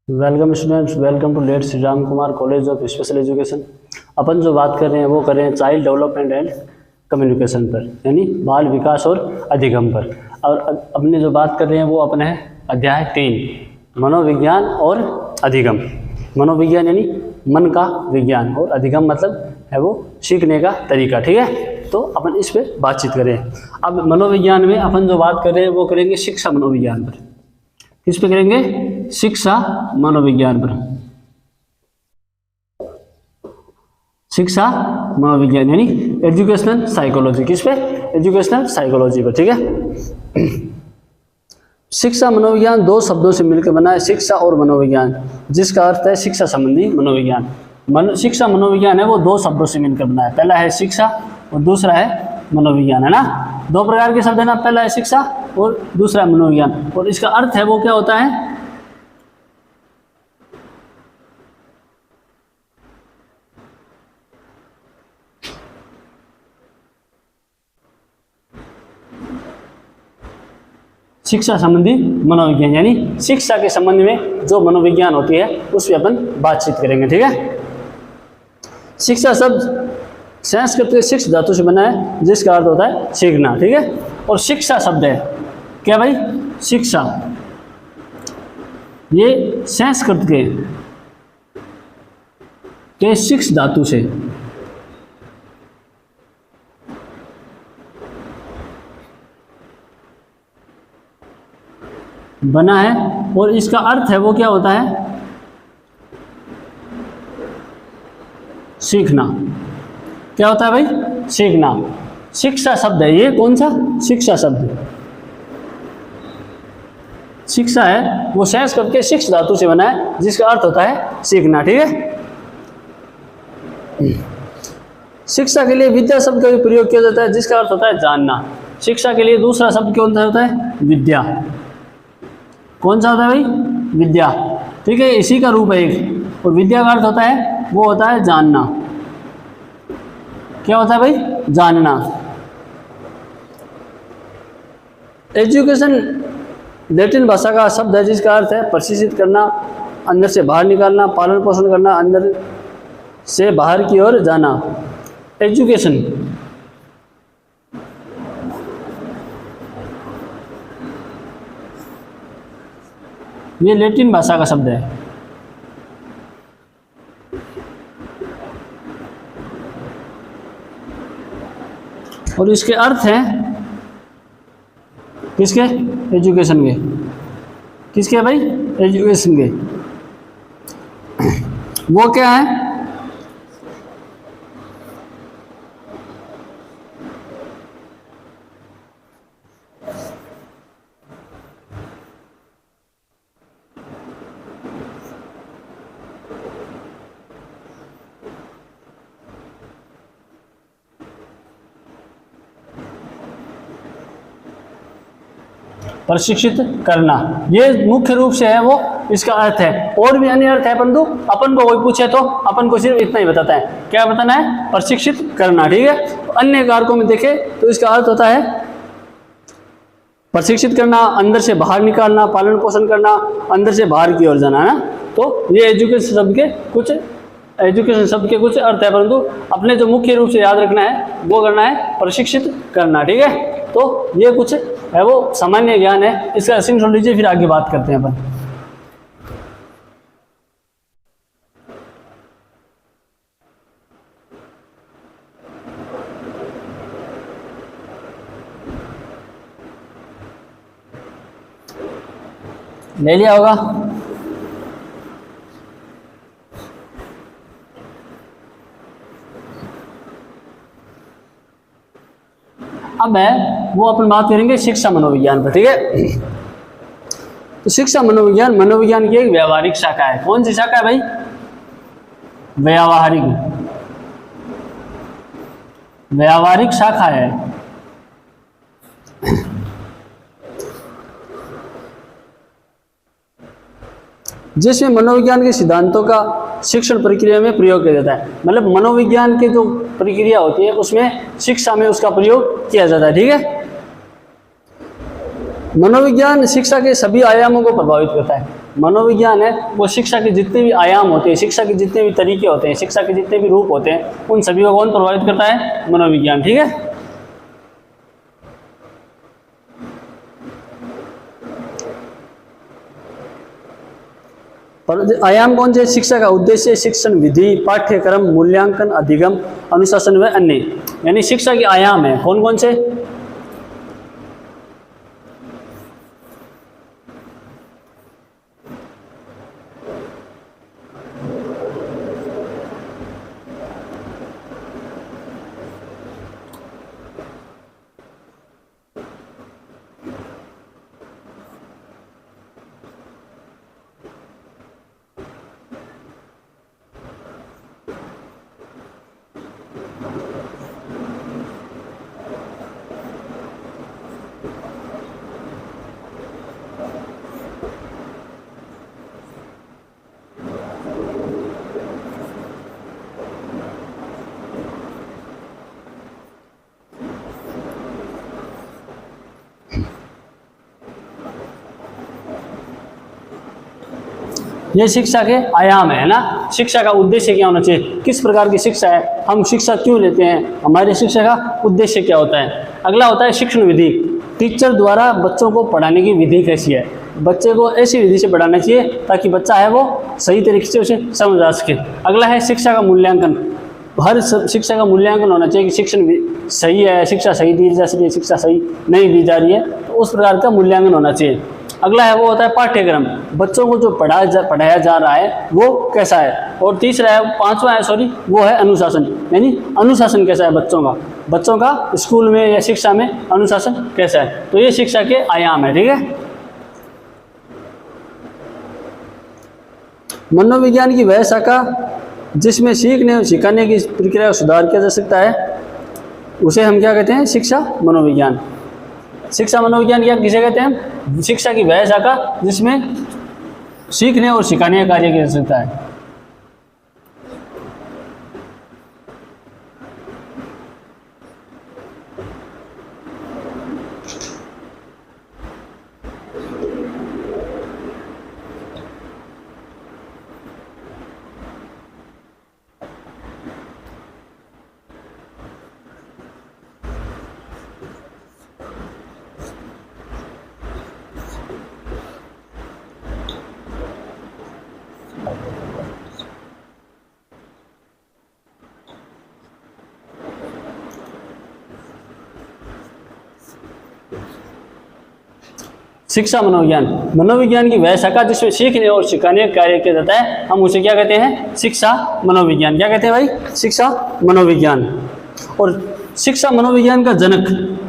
Welcome students, welcome to late Shri Ram Kumar college of special education. अपन जो बात कर रहे हैं वो कर रहे हैं चाइल्ड डेवलपमेंट एंड कम्युनिकेशन पर, यानी बाल विकास और अधिगम पर। और अपने जो बात कर रहे हैं वो अपने है अध्याय 3 मनोविज्ञान और अधिगम। मनोविज्ञान यानी मन का विज्ञान और अधिगम मतलब है वो सीखने का तरीका। ठीक है, तो अपन इस पे बातचीत करें। अब मनोविज्ञान में अपन जो बात कर रहे हैं वो करेंगे शिक्षा मनोविज्ञान पर। किस पे करेंगे? शिक्षा मनोविज्ञान पर। शिक्षा मनोविज्ञान यानी एजुकेशनल साइकोलॉजी। किस पे? एजुकेशनल साइकोलॉजी पर। ठीक है, शिक्षा मनोविज्ञान दो शब्दों से मिलकर बना है, शिक्षा और मनोविज्ञान, जिसका अर्थ है शिक्षा संबंधी मनोविज्ञान। शिक्षा मनोविज्ञान है वो दो शब्दों से मिलकर बना है, पहला है शिक्षा और दूसरा है मनोविज्ञान, है ना। दो प्रकार के शब्द है ना, पहला है शिक्षा और दूसरा मनोविज्ञान। और इसका अर्थ है वो क्या होता है? शिक्षा संबंधी मनोविज्ञान, यानी शिक्षा के संबंध में जो मनोविज्ञान होती है उस पर अपन बातचीत करेंगे। ठीक है, शिक्षा शब्द संस्कृत के शिक्ष धातु से बना है, जिसका अर्थ होता है सीखना। ठीक है, और शिक्षा शब्द है क्या भाई? शिक्षा, ये संस्कृत के शिक्ष धातु से बना है और इसका अर्थ है वो क्या होता है? सीखना। क्या होता है भाई? सीखना। शिक्षा शब्द है ये, कौन सा? शिक्षा शब्द। शिक्षा है वो संस्कृत के शिक्ष धातु से बना है, जिसका अर्थ होता है सीखना। ठीक है, शिक्षा के लिए विद्या शब्द का भी प्रयोग किया जाता है, जिसका अर्थ होता है जानना। शिक्षा के लिए दूसरा शब्द कौन सा होता है? विद्या। कौन सा होता है भाई? विद्या। ठीक है, इसी का रूप है एक। और विद्या का अर्थ होता है वो होता है जानना। क्या होता है भाई? जानना। एजुकेशन लैटिन भाषा का शब्द है, जिसका अर्थ है प्रशिक्षित करना, अंदर से बाहर निकालना, पालन पोषण करना, अंदर से बाहर की ओर जाना। एजुकेशन ये लैटिन भाषा का शब्द है। और इसके अर्थ हैं किसके? एजुकेशन के। किसके भाई? एजुकेशन के। वो क्या है? प्रशिक्षित करना, ये मुख्य रूप से है वो इसका अर्थ है। और भी अन्य अर्थ है, परंतु अपन को कोई पूछे तो अपन को सिर्फ इतना ही बताता है। क्या बताना है? प्रशिक्षित करना। ठीक है, अन्य कारकों में देखें तो इसका अर्थ होता है प्रशिक्षित करना, अंदर से बाहर निकालना, पालन पोषण करना, अंदर से बाहर की ओर जाना, है ना। तो ये एजुकेशन शब्द के कुछ अर्थ है, परंतु अपने जो मुख्य रूप से याद रखना है वो करना है प्रशिक्षित करना। ठीक है, तो ये कुछ है वो सामान्य ज्ञान है, इसका असीम सुन लीजिए, फिर आगे बात करते हैं अपन। ले लिया होगा? अब है वो अपन बात करेंगे शिक्षा मनोविज्ञान पर। ठीक है, तो शिक्षा मनोविज्ञान की एक व्यावहारिक शाखा है। कौन सी शाखा है भाई? व्यावहारिक शाखा है, जिसमें मनोविज्ञान के सिद्धांतों का शिक्षण प्रक्रिया में प्रयोग किया जाता है। मतलब मनोविज्ञान के जो प्रक्रिया होती है उसमें शिक्षा में उसका प्रयोग किया जाता है। ठीक है, मनोविज्ञान शिक्षा के सभी आयामों को प्रभावित करता है। मनोविज्ञान है वो शिक्षा के जितने भी आयाम होते हैं, शिक्षा के जितने भी तरीके होते हैं, शिक्षा के जितने भी रूप होते हैं, उन सभी को कौन प्रभावित करता है? मनोविज्ञान। ठीक है, पर आयाम कौन से? शिक्षा का उद्देश्य, शिक्षण विधि, पाठ्यक्रम, मूल्यांकन, अधिगम, अनुशासन व अन्य। यानी शिक्षा के आयाम है कौन कौन से? ये शिक्षा के आयाम है ना। शिक्षा का उद्देश्य क्या होना चाहिए, किस प्रकार की शिक्षा है, हम शिक्षा क्यों लेते हैं, हमारी शिक्षा का उद्देश्य क्या होता है। अगला होता है शिक्षण विधि। टीचर द्वारा बच्चों को पढ़ाने की विधि कैसी है। बच्चे को ऐसी विधि से पढ़ाना चाहिए ताकि बच्चा है वो सही तरीके से उसे समझ आ सके। अगला है शिक्षा का मूल्यांकन। हर शिक्षा का मूल्यांकन होना चाहिए कि शिक्षण सही है, शिक्षा सही दी जा रही है, शिक्षा सही नहीं दी जा रही है, तो उस प्रकार का मूल्यांकन होना चाहिए। अगला है वो होता है पाठ्यक्रम। बच्चों को जो पढ़ाया जा रहा है वो कैसा है। और तीसरा है, पांचवा है सॉरी, वो है अनुशासन। यानी अनुशासन कैसा है बच्चों का स्कूल में या शिक्षा में अनुशासन कैसा है। तो ये शिक्षा के आयाम है। ठीक है, मनोविज्ञान की वह शाखा जिसमें सीखने और सिखाने की प्रक्रिया का सुधार किया जा सकता है उसे हम क्या कहते हैं? शिक्षा मनोविज्ञान। शिक्षा मनोविज्ञान क्या किसे कहते हैं? शिक्षा की वह शाखा जिसमें सीखने और सिखाने का कार्य किया जा सकता है। शिक्षा मनोविज्ञान, मनोविज्ञान की वह शाखा जिसमें सीखने और सिखाने का कार्य किया जाता है, हम उसे क्या कहते हैं? शिक्षा मनोविज्ञान। क्या कहते हैं भाई? शिक्षा मनोविज्ञान। और शिक्षा मनोविज्ञान का जनक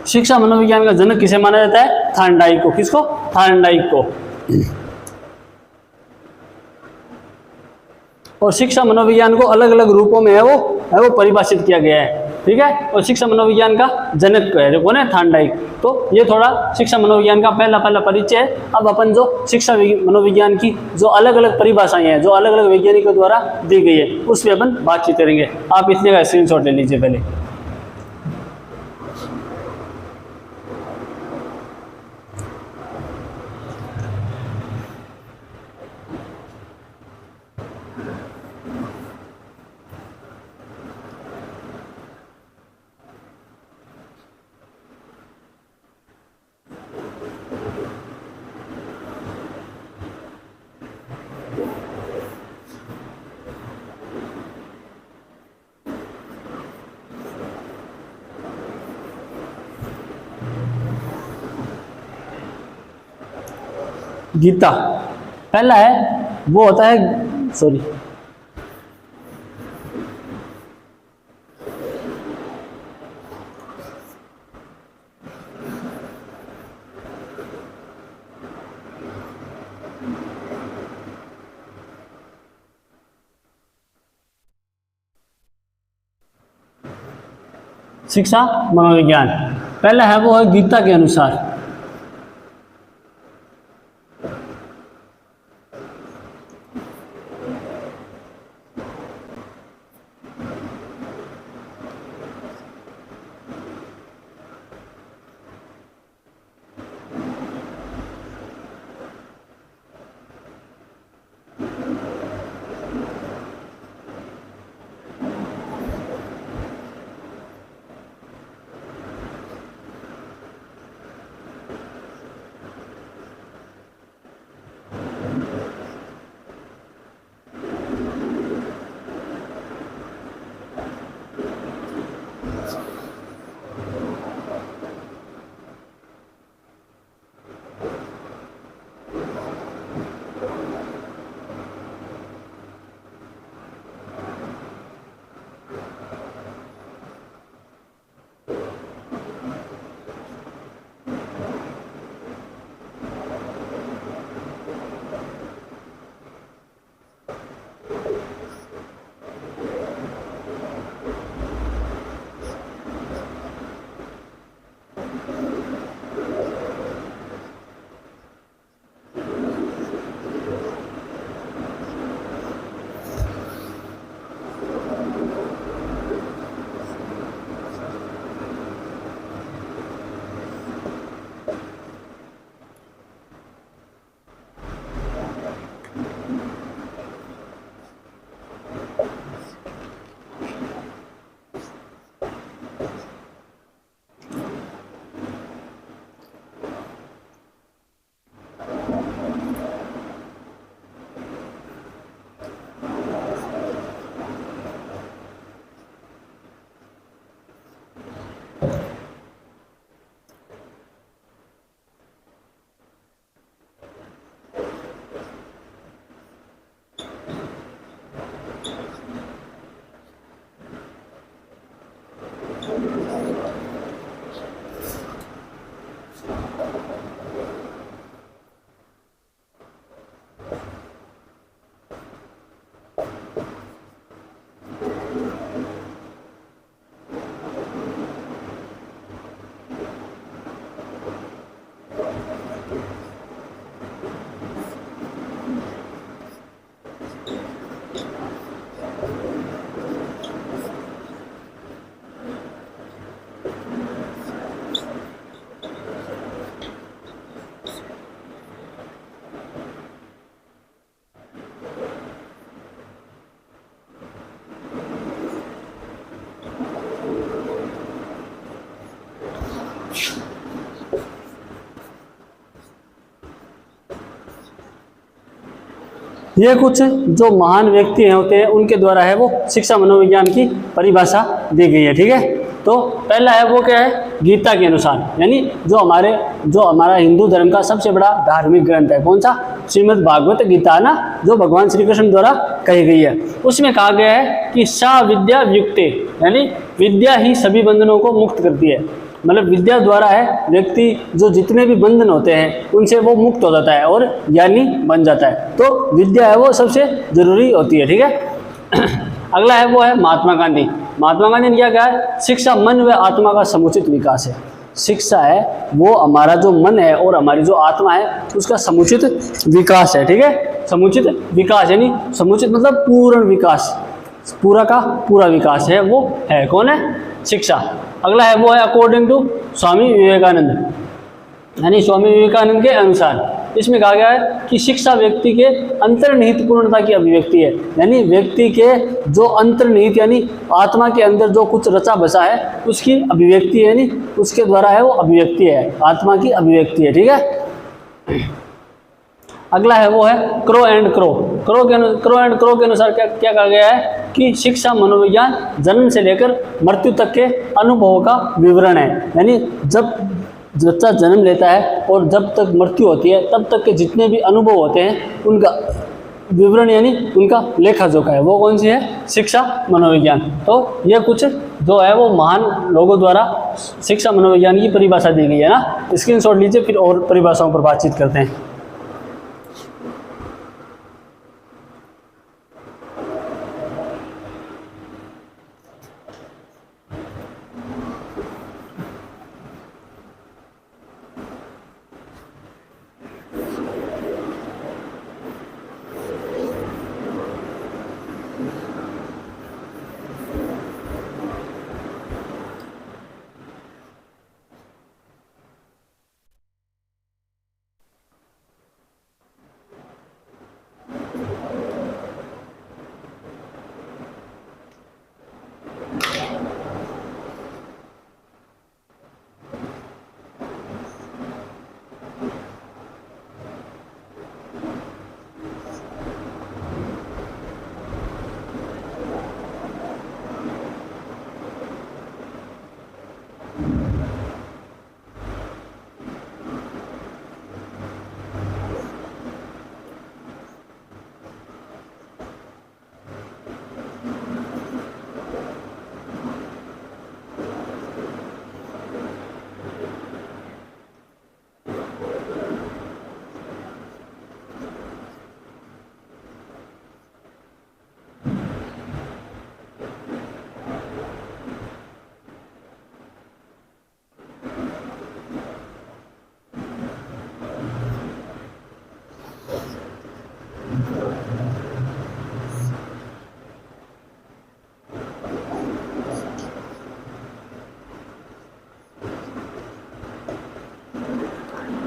शिक्षा मनोविज्ञान का जनक किसे माना जाता है? थार्नडाइक को। किसको? थार्नडाइक को। और शिक्षा मनोविज्ञान को अलग अलग रूपों में है वो परिभाषित किया गया है। ठीक है, और शिक्षा मनोविज्ञान का जनक है जो कौन है? थार्नडाइक। तो ये थोड़ा शिक्षा मनोविज्ञान का पहला परिचय है। अब अपन जो शिक्षा मनोविज्ञान की जो अलग अलग परिभाषाएं हैं, जो अलग अलग वैज्ञानिकों द्वारा दी गई है, उस पर अपन बातचीत करेंगे। आप इतने का स्क्रीनशॉट ले लीजिए पहले। गीता पहला है वो होता है, सॉरी, शिक्षा मनोविज्ञान। पहला है वो है गीता के अनुसार। ये कुछ जो महान व्यक्ति होते हैं उनके द्वारा है वो शिक्षा मनोविज्ञान की परिभाषा दी गई है। ठीक है, तो पहला है वो क्या है, गीता के अनुसार, यानी जो हमारा हिंदू धर्म का सबसे बड़ा धार्मिक ग्रंथ है, कौन सा, श्रीमद् भागवत गीता ना, जो भगवान श्री कृष्ण द्वारा कही गई है। उसमें कहा गया है कि सा विद्या युक्ते, यानी विद्या ही सभी बंधनों को मुक्त करती है। मतलब विद्या द्वारा है व्यक्ति जो जितने भी बंधन होते हैं उनसे वो मुक्त हो जाता है और ज्ञानी बन जाता है। तो विद्या है वो सबसे जरूरी होती है। ठीक है, अगला है वो है महात्मा गांधी। महात्मा गांधी ने क्या कहा है, शिक्षा मन व आत्मा का समुचित विकास है। शिक्षा है वो हमारा जो मन है और हमारी जो आत्मा है उसका समुचित विकास है। ठीक है, समुचित विकास यानी समुचित मतलब पूर्ण विकास, पूरा का पूरा विकास है वो है, कौन है, शिक्षा। अगला है वो है अकॉर्डिंग टू स्वामी विवेकानंद, यानी स्वामी विवेकानंद के अनुसार। इसमें कहा गया है कि शिक्षा व्यक्ति के अंतर्निहित पूर्णता की अभिव्यक्ति है, यानी व्यक्ति के जो अंतर्निहित यानी आत्मा के अंदर जो कुछ रचा बसा है उसकी अभिव्यक्ति है, यानी उसके द्वारा है वो अभिव्यक्ति है, आत्मा की अभिव्यक्ति है। ठीक है, अगला है वो है क्रो एंड क्रो के अनुसार क्या कहा गया है कि शिक्षा मनोविज्ञान जन्म से लेकर मृत्यु तक के अनुभवों का विवरण है, यानी जब बच्चा जन्म लेता है और जब तक मृत्यु होती है तब तक के जितने भी अनुभव होते हैं विवरण यानी उनका लेखा जोखा है, वो कौन सी है? शिक्षा मनोविज्ञान। तो ये कुछ जो है वो महान लोगों द्वारा शिक्षा मनोविज्ञान की परिभाषा दी गई है ना। स्क्रीनशॉट लीजिए, फिर और परिभाषाओं पर बातचीत करते हैं।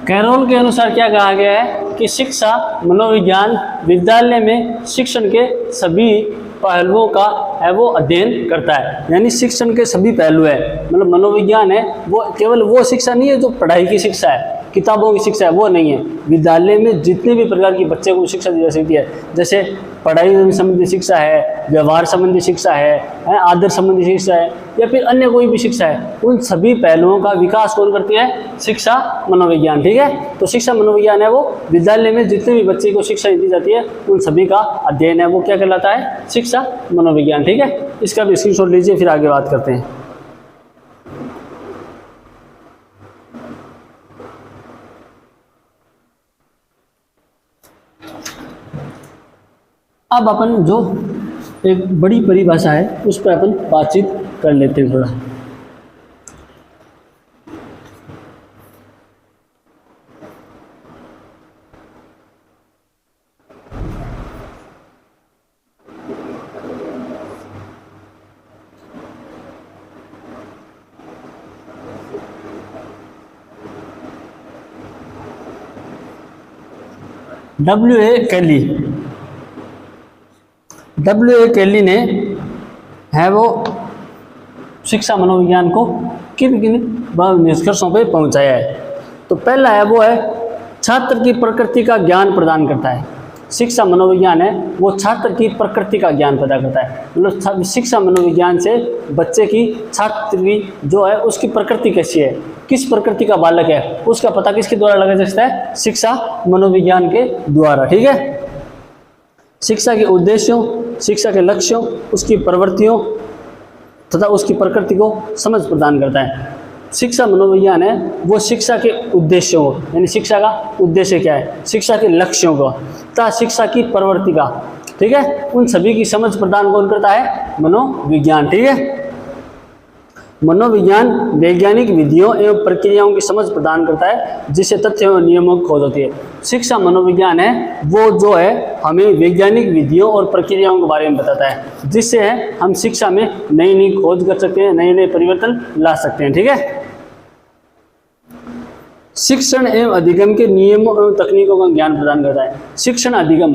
कैरोल के अनुसार क्या कहा गया है कि शिक्षा मनोविज्ञान विद्यालय में शिक्षण के सभी पहलुओं का है वो अध्ययन करता है। यानी शिक्षण के सभी पहलू है, मतलब मनोविज्ञान है वो केवल वो शिक्षा नहीं है जो पढ़ाई की शिक्षा है, किताबों की शिक्षा है वो नहीं है। विद्यालय में जितने भी प्रकार की बच्चे को शिक्षा दी जा सकती है, जैसे पढ़ाई संबंधी शिक्षा है, व्यवहार संबंधी शिक्षा है, आदर संबंधी शिक्षा है, या फिर अन्य कोई भी शिक्षा है, उन सभी पहलुओं का विकास कौन करती है? शिक्षा मनोविज्ञान। ठीक है, तो शिक्षा मनोविज्ञान है वो विद्यालय में जितने भी बच्चे को शिक्षा दी जाती है उन सभी का अध्ययन है, वो क्या कहलाता है? शिक्षा मनोविज्ञान। ठीक है, इसका भी स्क्रीनशॉट लीजिए, फिर आगे बात करते हैं। अब अपन जो एक बड़ी परिभाषा है उस पर अपन बातचीत कर लेते हैं थोड़ा। W.A. केली ने है वो शिक्षा मनोविज्ञान को किन किन निष्कर्षों पे पहुंचाया है। तो पहला है वो है छात्र की प्रकृति का ज्ञान प्रदान करता है। शिक्षा मनोविज्ञान है वो छात्र की प्रकृति का ज्ञान पैदा करता है, मतलब शिक्षा मनोविज्ञान से बच्चे की, छात्र की जो है उसकी प्रकृति कैसी है, किस प्रकृति का बालक है, उसका पता किसके द्वारा लगाया जा सकता है? शिक्षा मनोविज्ञान के द्वारा। ठीक है, शिक्षा के उद्देश्यों, शिक्षा के लक्ष्यों, उसकी प्रवृत्तियों तथा उसकी प्रकृति को समझ प्रदान करता है। शिक्षा मनोविज्ञान है वो शिक्षा के उद्देश्यों को, यानी शिक्षा का उद्देश्य क्या है, शिक्षा के लक्ष्यों को तथा शिक्षा की प्रवृत्ति का, ठीक है, उन सभी की समझ प्रदान कौन करता है? मनोविज्ञान। ठीक है, मनोविज्ञान वैज्ञानिक विधियों एवं प्रक्रियाओं की समझ प्रदान करता है जिससे तथ्य एवं नियमों की खोज होती है। शिक्षा मनोविज्ञान है वो जो है हमें वैज्ञानिक विधियों और प्रक्रियाओं के बारे में बताता है जिससे है हम शिक्षा में नई नई खोज कर सकते हैं, नए नए परिवर्तन ला सकते हैं। ठीक है, शिक्षण एवं अधिगम के नियमों एवं तकनीकों का ज्ञान प्रदान करता है। शिक्षण अधिगम,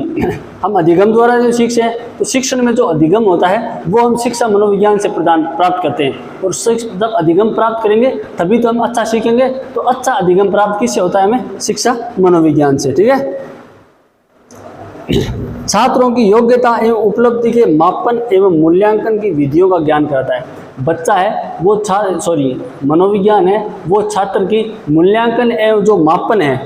हम अधिगम द्वारा जो सीखते हैं तो शिक्षण में जो अधिगम होता है वो हम शिक्षा मनोविज्ञान से प्राप्त करते हैं, और जब अधिगम प्राप्त करेंगे तभी तो हम अच्छा सीखेंगे। तो अच्छा अधिगम प्राप्त किससे होता है? हमें शिक्षा मनोविज्ञान से। ठीक है, छात्रों की योग्यता एवं उपलब्धि के मापन एवं मूल्यांकन की विधियों का ज्ञान कराता है। बच्चा है वो मनोविज्ञान है वो छात्र की मूल्यांकन एवं जो मापन है,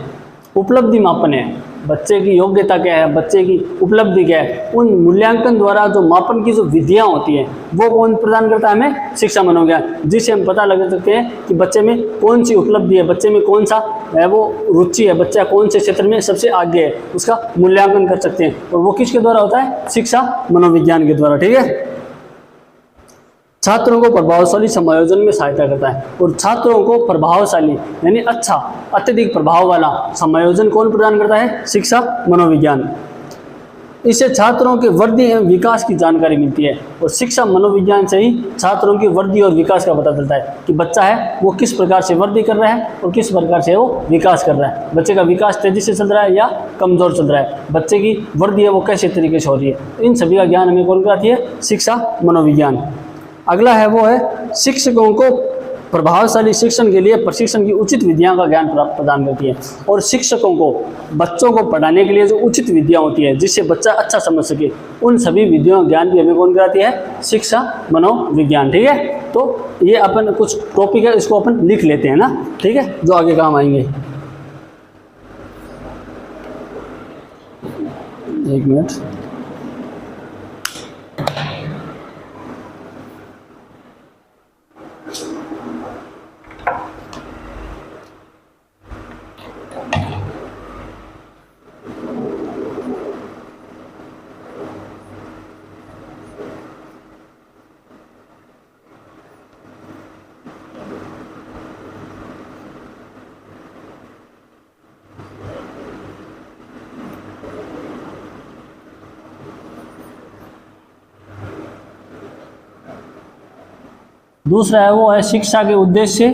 उपलब्धि मापन है, बच्चे की योग्यता क्या है, बच्चे की उपलब्धि क्या है, उन मूल्यांकन द्वारा जो मापन की जो विधियाँ होती हैं वो कौन प्रदान करता है, हमें शिक्षा मनोविज्ञान, जिससे हम पता लगा सकते हैं कि बच्चे में कौन सी उपलब्धि है, बच्चे में कौन सा है वो रुचि है, बच्चा कौन से क्षेत्र में सबसे आगे है, उसका मूल्यांकन कर सकते हैं। और वो किसके द्वारा होता है, शिक्षा मनोविज्ञान के द्वारा। ठीक है। छात्रों को प्रभावशाली समायोजन में सहायता करता है, और छात्रों को प्रभावशाली यानी अच्छा, अत्यधिक प्रभाव वाला समायोजन कौन प्रदान करता है, शिक्षा मनोविज्ञान। इससे छात्रों के वृद्धि एवं विकास की जानकारी मिलती है, और शिक्षा मनोविज्ञान से ही छात्रों की वृद्धि और विकास का पता चलता है कि बच्चा है वो किस प्रकार से वृद्धि कर रहा है और किस प्रकार से वो विकास कर रहा है, बच्चे का विकास तेजी से चल रहा है या कमजोर चल रहा है, बच्चे की वृद्धि है वो कैसे तरीके से हो रही है। इन सभी का ज्ञान हमें कौन कराती है, शिक्षा मनोविज्ञान। अगला है वो है शिक्षकों को प्रभावशाली शिक्षण के लिए प्रशिक्षण की उचित विधियां का ज्ञान प्रदान करती है, और शिक्षकों को बच्चों को पढ़ाने के लिए जो उचित विधियां होती है जिससे बच्चा अच्छा समझ सके, उन सभी विधियों ज्ञान भी हमें कौन कराती है, शिक्षा मनोविज्ञान। ठीक है। तो ये अपन कुछ टॉपिक है, इसको अपन लिख लेते हैं ना, ठीक है, जो आगे काम आएंगे। एक मिनट। दूसरा है वो है शिक्षा के उद्देश्य